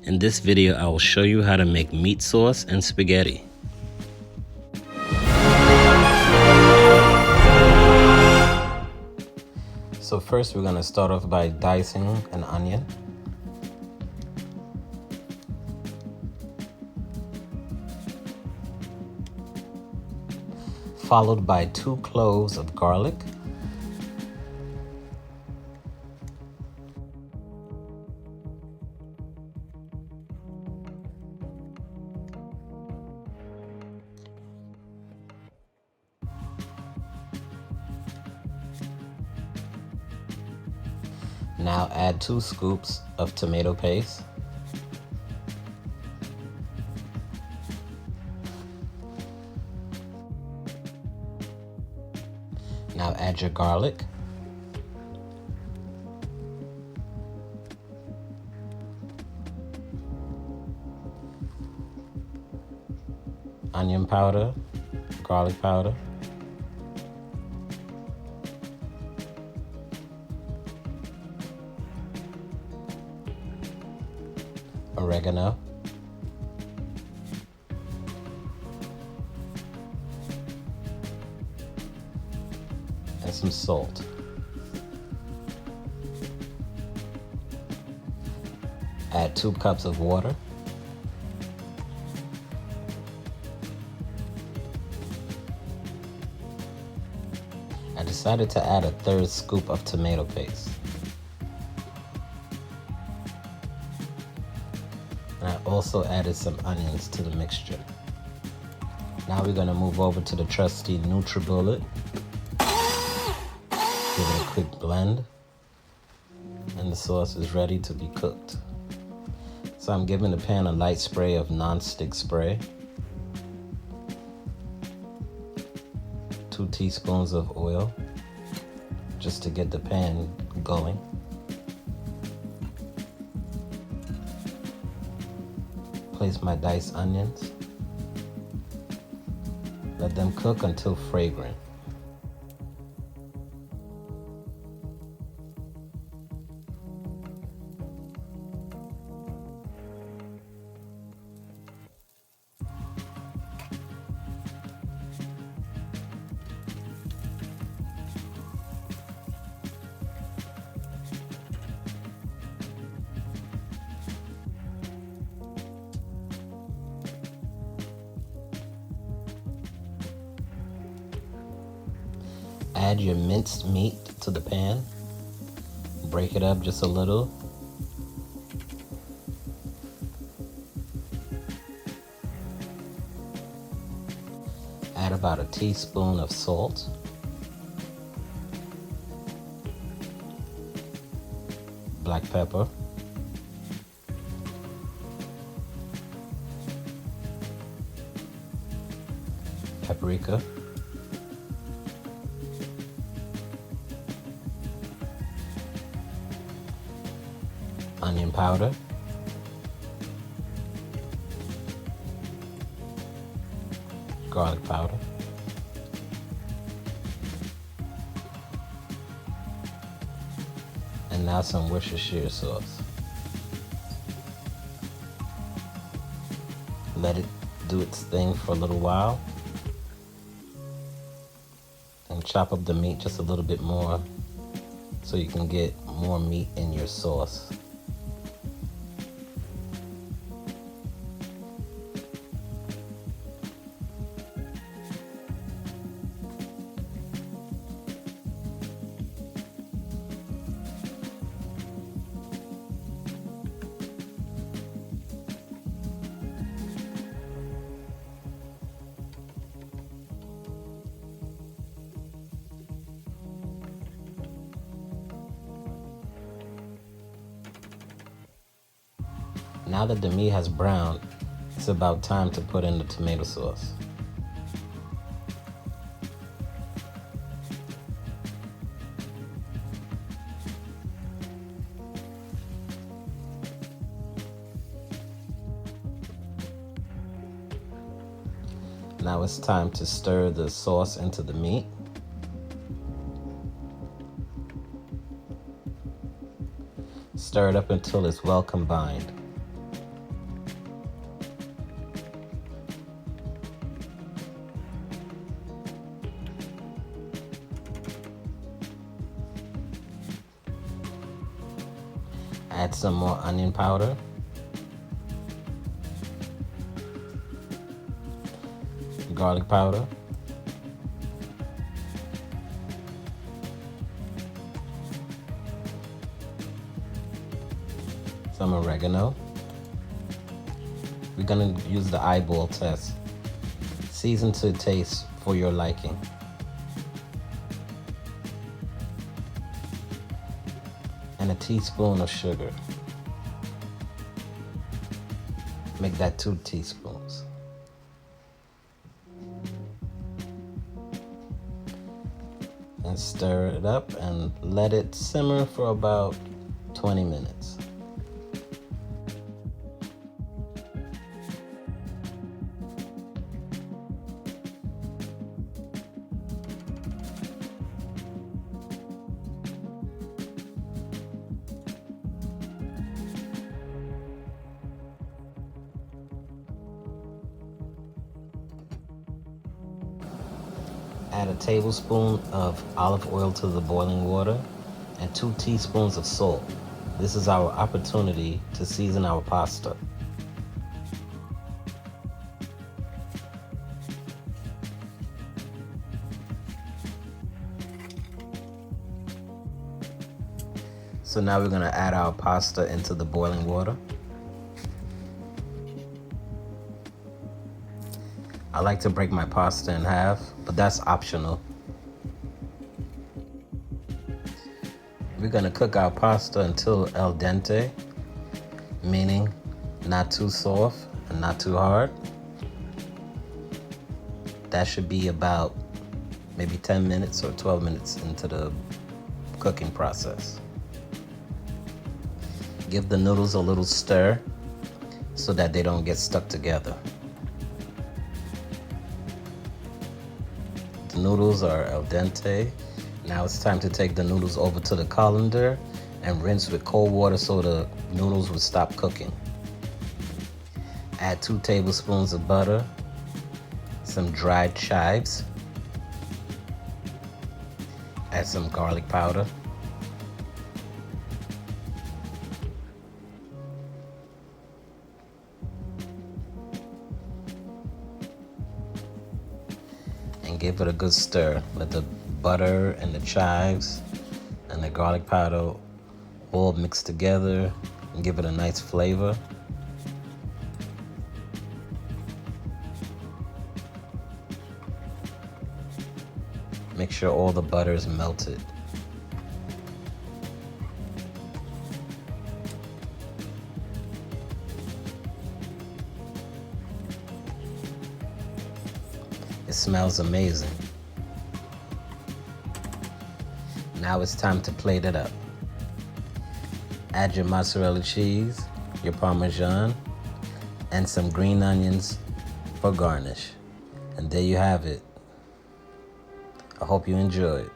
In this video, I will show you how to make meat sauce and spaghetti. So first we're going to start off by dicing an onion. Followed by 2 cloves of garlic. Now add 2 scoops of tomato paste. Now add your garlic. Onion powder, garlic powder. Oregano. And some salt. Add 2 cups of water. I decided to add a 1/3 scoop of tomato paste. And I also added some onions to the mixture. Now we're going to move over to the trusty NutriBullet. Give it a quick blend. And the sauce is ready to be cooked. So I'm giving the pan a light spray of non-stick spray. 2 teaspoons of oil, just to get the pan going. Place my diced onions. Let them cook until fragrant. Add your minced meat to the pan. Break it up just a little. Add about a teaspoon of salt. Black pepper. Paprika. Onion powder. Garlic powder. And now some Worcestershire sauce. Let it do its thing for a little while. And chop up the meat just a little bit more so you can get more meat in your sauce. Now that the meat has browned, it's about time to put in the tomato sauce. Now it's time to stir the sauce into the meat. Stir it up until it's well combined. Add some more onion powder. Garlic powder. Some oregano. We're gonna use the eyeball test. Season to taste for your liking. And a teaspoon of sugar. Make that 2 teaspoons. And stir it up and let it simmer for about 20 minutes. Add a tablespoon of olive oil to the boiling water and 2 teaspoons of salt. This is our opportunity to season our pasta. So now we're gonna add our pasta into the boiling water. I like to break my pasta in half, but that's optional. We're gonna cook our pasta until al dente, meaning not too soft and not too hard. That should be about maybe 10 minutes or 12 minutes into the cooking process. Give the noodles a little stir so that they don't get stuck together. The noodles are al dente. Now it's time to take the noodles over to the colander and rinse with cold water so the noodles will stop cooking. Add 2 tablespoons of butter, some dried chives, add some garlic powder, and give it a good stir. Let the butter and the chives and the garlic powder all mix together and give it a nice flavor. Make sure all the butter is melted. It smells amazing. Now it's time to plate it up. Add your mozzarella cheese, your Parmesan, and some green onions for garnish. And there you have it. I hope you enjoyed.